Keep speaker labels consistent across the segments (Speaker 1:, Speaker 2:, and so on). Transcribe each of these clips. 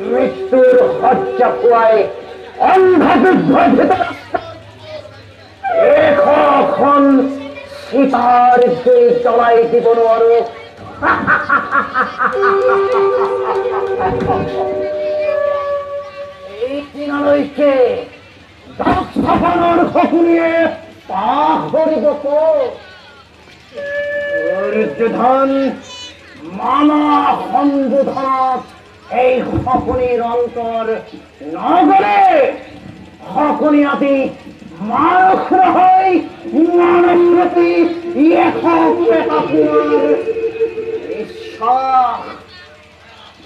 Speaker 1: মৃত্যুর হজ্জা খুয়ায় অন্ধযুদ্ধ এখন সীতার যে চলাই জীবন আরো এই দিনালয়কে দাসভাবনার খকুনিয়ে পা ধরিব দুর্যোধন মামা সম্বোধন এই খকুনির অন্তর নগরে খকুনি আদি মানুষ হয় মানুষ প্রতি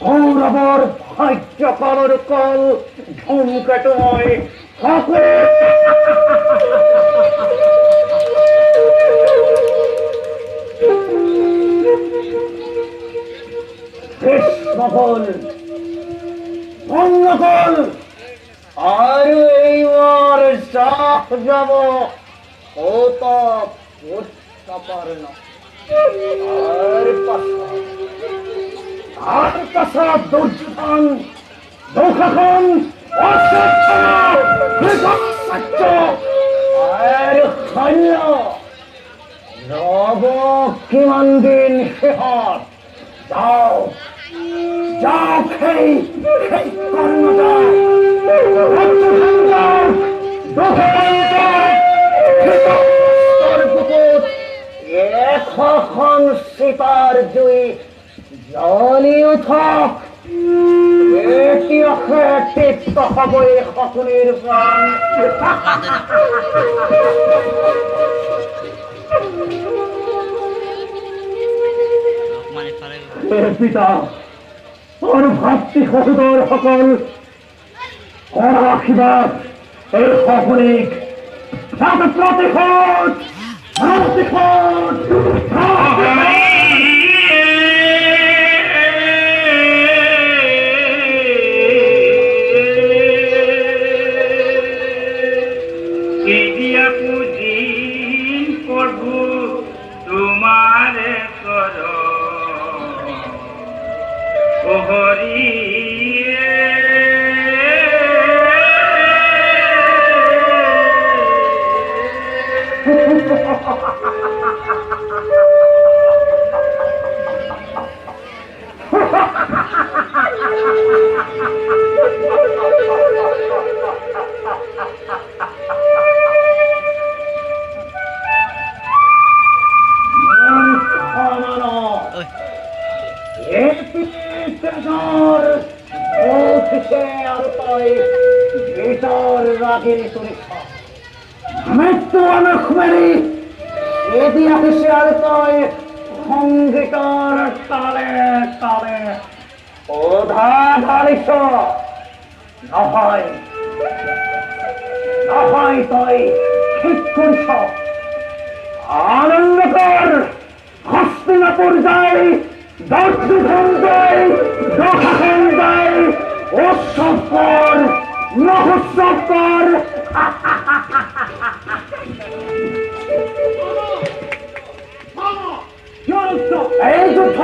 Speaker 1: গৌরবর ভাগ্য কলর কল ধূমকেটুময় কৃষ্ণকল অন্নকল আর এইবার চাপ যাব আর পাশা দুর্যোধন দুঃখন আর খল্য রব কিমান দিন শেহর যাও যাও খেই খেই কর্মটা এখন সীতার জুই জলি উঠক তৃপ্ত হব এ খকুনির প্রাণ পিতা তোর ভাতৃ সহোদর সকল রাখিবাদ এই খকুনিক প্রতিশোধ প্রতিশোধ
Speaker 2: প্রভু তোমার কর ও হরি
Speaker 1: মৃত্যু অনেক মেরি এদি আসে আর তয় সঙ্গীতার তালে তালে ওধা ধারিস নহয় নহয় তই ঠিক করিস আনন্দ কর হস্তিনাপুর যাই দর্শন যাই দশাখন যাই উৎসব কর মহোৎসব কর এই যুদ্ধ